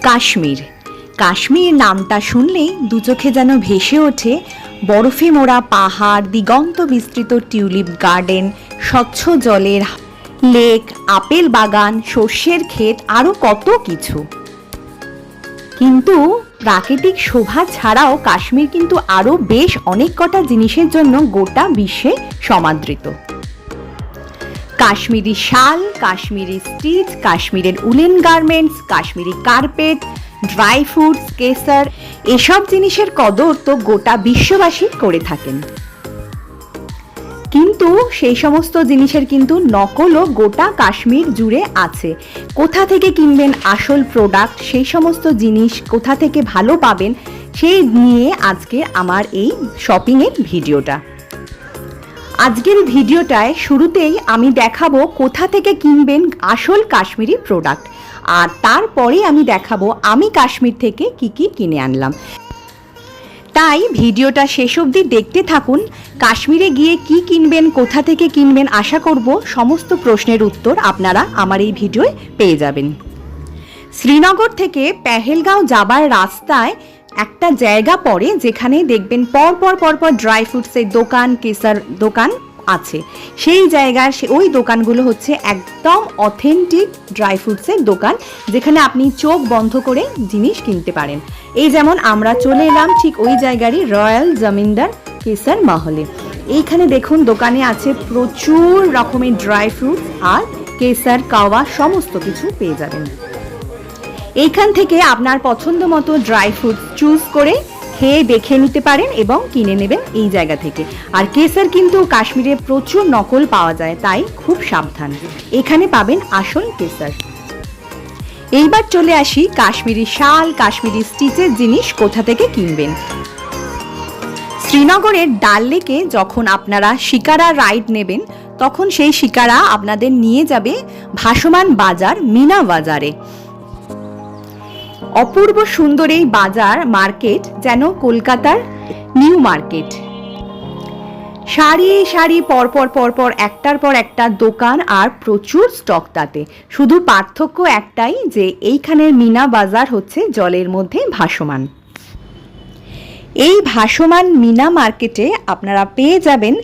কাশ্মীর। কাশ্মীর নামটা শুনলেই দু চোখে যেন ভেসে ওঠে বরফে মোড়া পাহাড়, দিগন্ত বিস্তৃত টিউলিপ গার্ডেন, স্বচ্ছ জলের লেক, আপেল বাগান, সর্ষের ক্ষেত, আরও কত কিছু। কিন্তু প্রাকৃতিক শোভা ছাড়াও কাশ্মীর কিন্তু আরও বেশ অনেক কটা জিনিসের জন্য গোটা বিশ্বে সমাদৃত। কাশ্মীরি শাল, কাশ্মীরি স্টিচ, কাশ্মীরের woollen garments, Kashmiri carpet, dry fruits, Kesar, এসব জিনিসের কদর তো গোটা বিশ্ববাসী করে থাকেন। কিন্তু সেই সমস্ত জিনিসের কিন্তু নকলও গোটা কাশ্মীর জুড়ে আছে। কোথা থেকে কিনবেন আসল প্রোডাক্ট, সেই সমস্ত জিনিস কোথা থেকে ভালো পাবেন, সেই নিয়ে আজকে আমার এই শপিংয়ের ভিডিওটা। আজকের ভিডিওটায় শুরুতেই আমি দেখাবো কোথা থেকে কিনবেন আসল কাশ্মীরি প্রোডাক্ট, আর তারপরে আমি দেখাবো আমি কাশ্মীর থেকে কি কি কিনে আনলাম। তাই ভিডিওটা শেষ অবধি দেখতে থাকুন। কাশ্মীরে গিয়ে কি কিনবেন, কোথা থেকে কিনবেন, আশা করব সমস্ত প্রশ্নের উত্তর আপনারা আমার এই ভিডিওয় পেয়ে যাবেন। শ্রীনগর থেকে পেহেলগাঁও যাবার রাস্তায় একটা জায়গা পড়ে যেখানে দেখবেন পরপর ড্রাই ফ্রুটসের দোকান, কেসার দোকান আছে। সেই জায়গার ওই দোকানগুলো হচ্ছে একদম অথেন্টিক ড্রাই ফ্রুটসের দোকান, যেখানে আপনি চোখ বন্ধ করে জিনিস কিনতে পারেন। এই যেমন আমরা চলে এলাম ঠিক ওই জায়গারই রয়্যাল জমিন্দার কেসার মহলে। এইখানে দেখুন দোকানে আছে প্রচুর রকমের ড্রাই ফ্রুটস আর কেসার, কাওয়া সমস্ত কিছু পেয়ে যাবেন। এইখান থেকে আপনার পছন্দ মতো ড্রাই ফ্রুটস চুজ করে খেয়ে দেখে নিতে পারেন এবং কিনে নেবেন এই জায়গা থেকে। আর কেসার কিন্তু কাশ্মীরে প্রচুর নকল পাওয়া যায়, তাই খুব সাবধান। এখানে পাবেন আসল কেসার। এইবার চলে আসি কাশ্মীরি শাল, কাশ্মীরি স্টিচের জিনিস কোথা থেকে কিনবেন। শ্রীনগরের ডাল লেকে যখন আপনারা শিকারা রাইড নেবেন, তখন সেই শিকারা আপনাদের নিয়ে যাবে ভাসমান বাজার, মিনা বাজারে। অপূর্ব সুন্দর এই বাজার মার্কেট যেন কলকাতার নিউ মার্কেট। সারি সারি পরপর একটার পর একটা দোকান আর প্রচুর স্টক তাতে। শুধু পার্থক্য একটাই যে এইখানের মিনা বাজার হচ্ছে জলের মধ্যে ভাসমান। এই ভাসমান মিনা মার্কেটে আপনারা পেয়ে যাবেন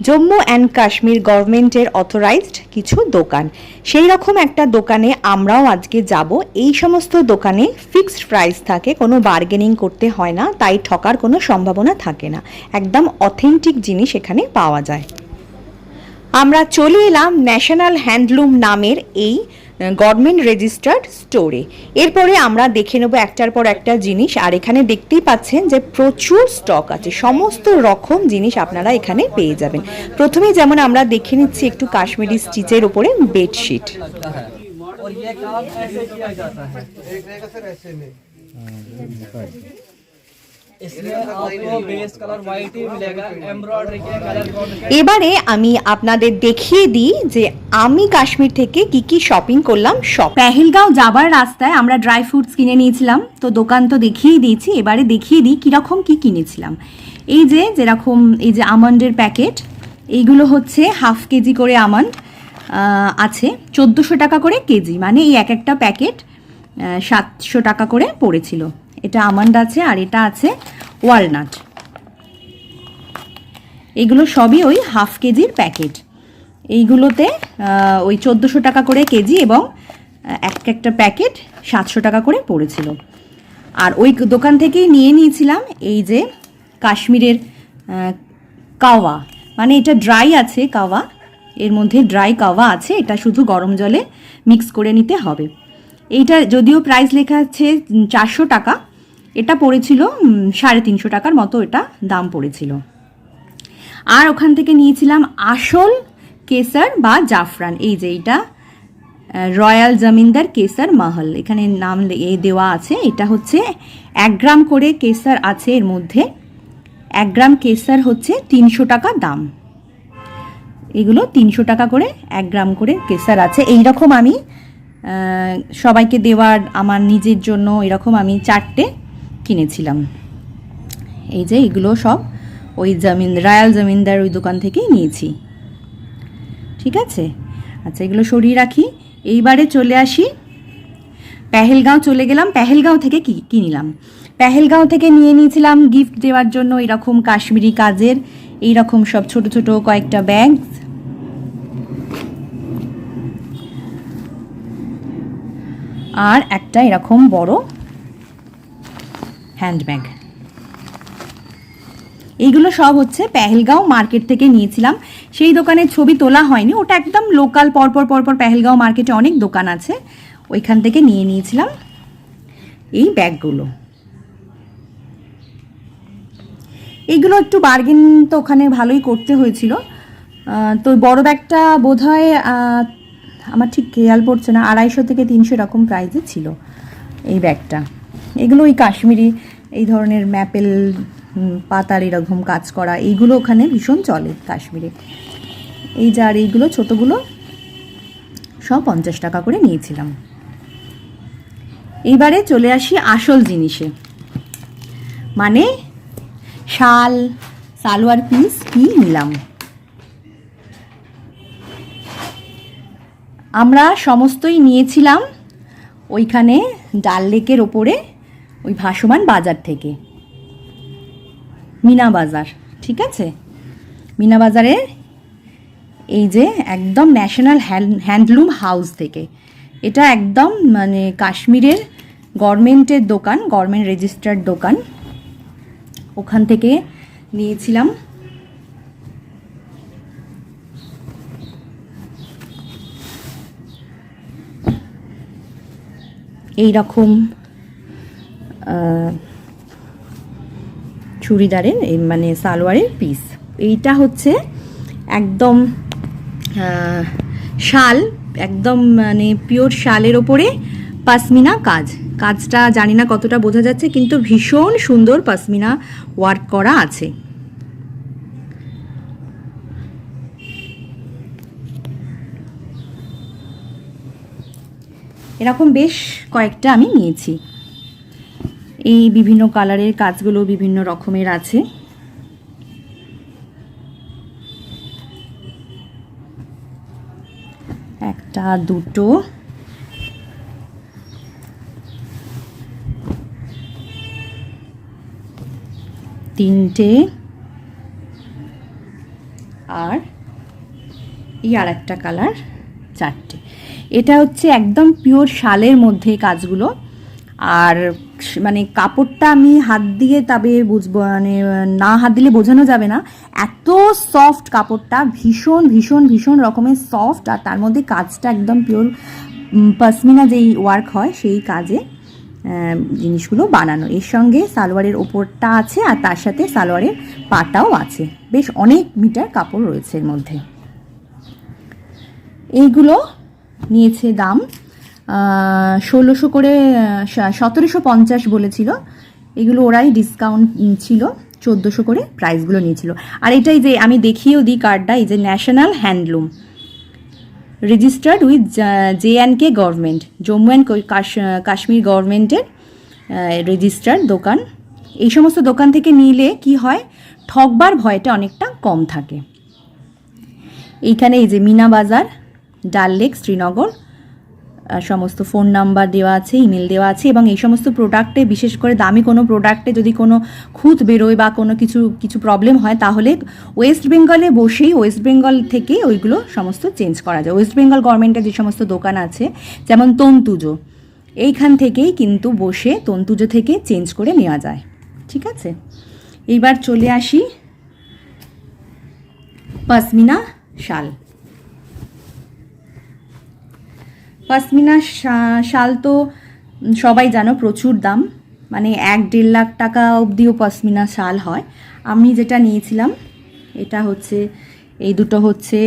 জম্মু অ্যান্ড কাশ্মীর গভর্নমেন্টের অথরাইজড কিছু দোকান। সেই রকম একটা দোকানে আমরাও আজকে যাব। এই সমস্ত দোকানে ফিক্সড প্রাইস থাকে, কোনো বার্গেনিং করতে হয় না, তাই ঠকার কোনো সম্ভাবনা থাকে না। একদম অথেন্টিক জিনিস এখানে পাওয়া যায়। আমরা চলে এলাম ন্যাশনাল হ্যান্ডলুম নামের এই গভর্নমেন্ট রেজিস্টার্ড স্টোরে। এরপরে আমরা দেখে নেব একটার পর একটা জিনিস। আর এখানে দেখতেই পাচ্ছেন যে প্রচুর স্টক আছে, সমস্ত রকম জিনিস আপনারা এখানে পেয়ে যাবেন। প্রথমেই যেমন আমরা দেখে নিচ্ছি একটু কাশ্মীরি স্টিচের উপরে বেডশিট। এবারে আমি আপনাদের দেখিয়ে দিই যে আমি কাশ্মীর থেকে কি কি শপিং করলাম। পেহেলগাঁও যাবার রাস্তায় আমরা ড্রাই ফ্রুটস কিনে নিয়েছিলাম, তো দোকান তো দেখিয়েই দিয়েছি। এবারে দেখিয়ে দিই কীরকম কি কিনেছিলাম। এই যে যেরকম এই যে আমন্ডের প্যাকেট, এইগুলো হচ্ছে হাফ কেজি করে আমন্ড আছে, 1400 টাকা করে কেজি, মানে এই এক একটা প্যাকেট 700 টাকা করে পড়েছিল। এটা আমন্ড আছে আর এটা আছে ওয়ালনাট। এইগুলো সবই ওই হাফ কেজির প্যাকেট। এইগুলোতে ওই 1400 টাকা করে কেজি এবং এক একটা প্যাকেট 700 টাকা করে পড়েছিল। আর ওই দোকান থেকেই নিয়ে নিয়েছিলাম এই যে কাশ্মীরের কাওয়া, মানে এটা ড্রাই আছে কাওয়া, এর মধ্যে ড্রাই কাওয়া আছে, এটা শুধু গরম জলে মিক্স করে নিতে হবে। এইটা যদিও প্রাইস লেখা আছে 400 টাকা, এটা পড়েছিল 350 টাকার মতো এটা দাম পড়েছিল। আর ওখান থেকে নিয়েছিলাম আসল কেসার বা জাফরান। এই যে এইটা রয়্যাল জমিন্দার কেসার মহল, এখানে নাম দেওয়া আছে। এটা হচ্ছে 1 গ্রাম করে কেসার আছে এর মধ্যে। 1 গ্রাম কেসার হচ্ছে 300 টাকা দাম। এগুলো 300 টাকা করে 1 গ্রাম করে কেসার আছে। এইরকম আমি সবাইকে দেওয়ার, আমার নিজের জন্য এরকম আমি 4টে কিনেছিলাম। এই যে এগুলো সব ওই রয়্যাল জমিন্দার ওই দোকান থেকেই নিয়েছি। ঠিক আছে, আচ্ছা এগুলো সরিয়ে রাখি। এইবারে চলে আসি পেহেলগাঁও চলে গেলাম। পেহেলগাঁও থেকে কি নিলাম, পেহেলগাঁও থেকে নিয়ে নিয়েছিলাম গিফট দেওয়ার জন্য এরকম কাশ্মীরি কাজের এইরকম সব ছোট ছোট কয়েকটা ব্যাগ, আর একটা এরকম বড় হ্যান্ডব্যাগ। এইগুলো সব হচ্ছে পেহেলগাঁও মার্কেট থেকে নিয়েছিলাম। সেই দোকানের ছবি তোলা হয়নি, ওটা একদম লোকাল, পরপর পরপর পেহেলগাঁও মার্কেটে অনেক দোকান আছে, ওইখান থেকে নিয়ে নিয়েছিলাম এই ব্যাগগুলো। এইগুলো একটু বার্গেন তো ওখানে ভালোই করতে হয়েছিল। তো বড় ব্যাগটা বোধহয় আমার ঠিক খেয়াল পড়ছে না, 250 থেকে 300 এরকম প্রাইসে ছিল এই ব্যাগটা। এগুলো ওই কাশ্মীরি এই ধরনের ম্যাপেল পাতার এরকম কাজ করা, এইগুলো ওখানে ভীষণ চলে কাশ্মীরে। এই যে আর এইগুলো ছোটোগুলো সব 50 টাকা করে নিয়েছিলাম। এইবারে চলে আসি আসল জিনিসে, মানে শাল, সালোয়ার পিস কি নিলাম। আমরা সমস্তই নিয়েছিলাম ওইখানে ডাল লেকের ওপরে ওই ভাসমান বাজার থেকে, মিনা বাজার, ঠিক আছে, মিনা বাজারের এই যে একদম ন্যাশনাল হ্যান্ডলুম হাউস থেকে। এটা একদম মানে কাশ্মীরের গভর্নমেন্টের দোকান, গভর্নমেন্ট রেজিস্টার্ড দোকান, ওখান থেকে নিয়েছিলাম। এই রকম চুড়িদারের মানে সালোয়ারের পিস। এইটা হচ্ছে একদম শাল, একদম মানে পিওর শালের ওপরে পাশমিনা কাজ। কাজটা জানি না কতটা বোঝা যাচ্ছে, কিন্তু ভীষণ সুন্দর পাশমিনা ওয়ার্ক করা আছে। এরকম বেশ কয়েকটা আমি নিয়েছি। এই বিভিন্ন কালারের কাজগুলো বিভিন্ন রকমের আছে। একটা, দুটো, তিনটে, আর এই আর একটা কালার, চারটে। এটা হচ্ছে একদম পিওর শালের মধ্যে কাজগুলো। আর মানে কাপড়টা আমি হাত দিয়ে তবে বুঝবো, মানে না হাত দিলে বোঝানো যাবে না, এত সফট কাপড়টা, ভীষণ ভীষণ ভীষণ রকমের সফট। আর তার মধ্যে কাজটা একদম পিওর পশমিনা যেই ওয়ার্ক হয় সেই কাজে জিনিসগুলো বানানো। এর সঙ্গে সালোয়ারের ওপরটা আছে আর তার সাথে সালোয়ারের পাটাও আছে। বেশ অনেক মিটার কাপড় রয়েছে এর মধ্যে। এইগুলো নিয়েছে দাম 1600 করে, 1750 বলেছিল। এগুলো ওরাই ডিসকাউন্ট ছিল, 1400 করে প্রাইসগুলো নিয়েছিল। আর এটাই যে আমি দেখিয়েও দিই কার্ডটা, এই যে national handloom registered with JNK government, Jammu and Kashmir গভর্নমেন্টের রেজিস্টার্ড দোকান। এই সমস্ত দোকান থেকে নিলে কি হয়, ঠকবার ভয়টা অনেকটা কম থাকে। এইখানে এই যে মিনা বাজার, ডাল লেক, শ্রীনগর, সমস্ত ফোন নাম্বার দেওয়া আছে, ইমেল দেওয়া আছে। এবং এই সমস্ত প্রোডাক্টে, বিশেষ করে দামি কোনো প্রোডাক্টে যদি কোনো খুঁত বেরোয় বা কোনো কিছু প্রবলেম হয়, তাহলে ওয়েস্ট বেঙ্গলে বসেই, ওয়েস্ট বেঙ্গল থেকে ওইগুলো সমস্ত চেঞ্জ করা যায়। ওয়েস্ট বেঙ্গল গভর্নমেন্টের যে সমস্ত দোকান আছে, যেমন তন্তুজো, এইখান থেকেই কিন্তু বসে তন্তুজো থেকে চেঞ্জ করে নেওয়া যায়, ঠিক আছে। এইবার চলে আসি পশমিনা শাল। পশমিনা শাল তো সবাই জানো প্রচুর দাম, মানে 1-1.5 লাখ টাকা অবধিও পশমিনা শাল হয়। আমি যেটা নিয়েছিলাম এটা হচ্ছে, এই দুটো হচ্ছে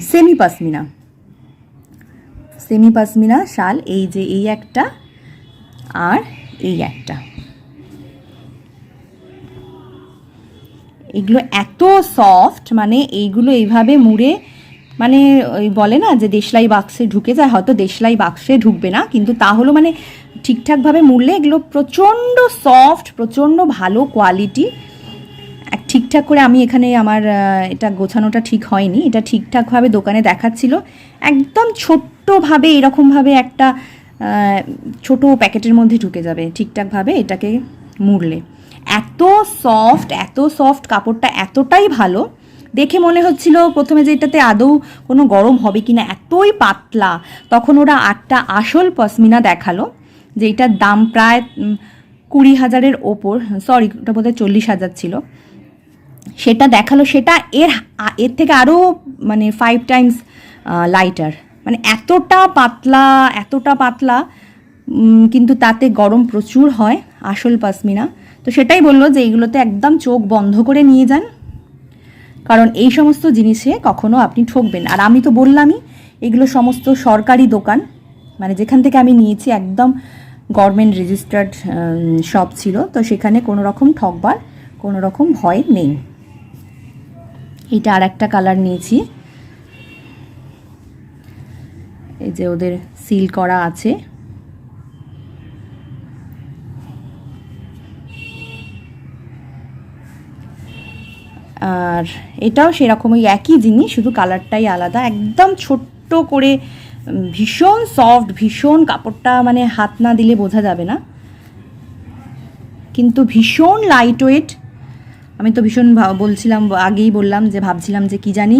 সেমি পশমিনা শাল। এই যে এই একটা আর এই একটা, এগুলো এত সফট, মানে এইগুলো এইভাবে মুড়ে, মানে ওই বলে না যে দেশলাই বাক্সে ঢুকে যায়, হয়তো দেশলাই বাক্সে ঢুকবে না, কিন্তু তাহলেও মানে ঠিকঠাকভাবে মুড়লে এগুলো প্রচণ্ড সফট, প্রচণ্ড ভালো কোয়ালিটি, ঠিকঠাক করে আমি এখানে আমার এটা গোছানোটা ঠিক হয়নি, এটা ঠিকঠাকভাবে দোকানে দেখাচ্ছিল একদম ছোট্টভাবে এরকমভাবে একটা ছোট প্যাকেটের মধ্যে ঢুকে যাবে ঠিকঠাকভাবে এটাকে মুড়লে। এত সফট কাপড়টা এতটাই ভালো, দেখে মনে হচ্ছিল প্রথমে যে এটাতে আদৌ কোনো গরম হবে কি না, এতই পাতলা। তখন ওরা 8টা আসল পশমিনা দেখালো, যে এটার দাম প্রায় 20,000-এর ওপর, সরি ওটা বোধহয় 40,000 ছিল, সেটা দেখালো। সেটা এর থেকে আরও মানে 5 টাইমস লাইটার, মানে এতটা পাতলা, কিন্তু তাতে গরম প্রচুর হয় আসল পশমিনা। তো সেটাই বললো যে এইগুলোতে একদম চোখ বন্ধ করে নিয়ে যান, কারণ এই সমস্ত জিনিসে কখনো আপনি ঠকবেন। আর আমি তো বললামই, এগুলো সমস্ত সরকারি দোকান, মানে যেখান থেকে আমি নিয়েছি একদম গভর্নমেন্ট রেজিস্টার্ড শপ ছিল, তো সেখানে কোনো রকম ঠকবার কোনো রকম ভয় নেই। এটা আর একটা কালার নিয়েছি, এই যে ওদের সিল করা আছে। আর এটাও সেরকমই একই জিনিস, শুধু কালারটাই আলাদা। একদম ছোট্ট করে, ভীষণ সফট, ভীষণ কাপড়টা মানে হাত না দিলে বোঝা যাবে না, কিন্তু ভীষণ লাইট ওয়েট। আমি তো ভীষণ বলছিলাম, আগেই বললাম যে ভাবছিলাম যে কি জানি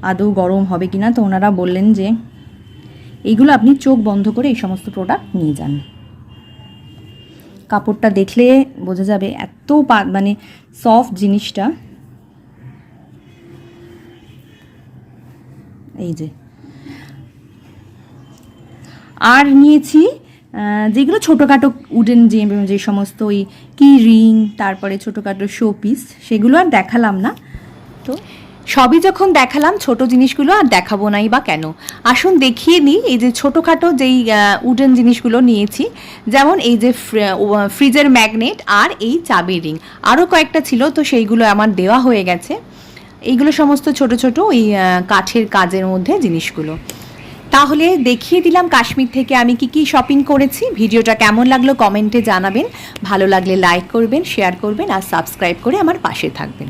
আদৌ গরম হবে কি না, তো ওনারা বললেন যে এইগুলো আপনি চোখ বন্ধ করে এই সমস্ত প্রোডাক্ট নিয়ে যান। কাপড়টা দেখলে বোঝা যাবে এত মানে সফট জিনিসটা। এই যে আর নিয়েছি যেগুলো ছোটোখাটো উডেন যে সমস্ত ওই কি রিং, তারপরে ছোটোখাটো শো পিস, সেগুলো আর দেখালাম না। তো সবই যখন দেখালাম, ছোট জিনিসগুলো আর দেখাবো নাই বা কেন। আসুন দেখিয়ে নিই এই যে ছোটোখাটো যেই উডেন জিনিসগুলো নিয়েছি, যেমন এই যে ফ্রিজের ম্যাগনেট আর এই চাবির রিং, আরও কয়েকটা ছিল, তো সেইগুলো আমার দেওয়া হয়ে গেছে। এইগুলো সমস্ত ছোট ছোট ওই কাঠের কাজের মধ্যে জিনিসগুলো। তাহলে দেখিয়ে দিলাম কাশ্মীর থেকে আমি কি শপিং করেছি। ভিডিওটা কেমন লাগলো কমেন্টে জানাবেন, ভালো লাগলে লাইক করবেন, শেয়ার করবেন আর সাবস্ক্রাইব করে আমার পাশে থাকবেন।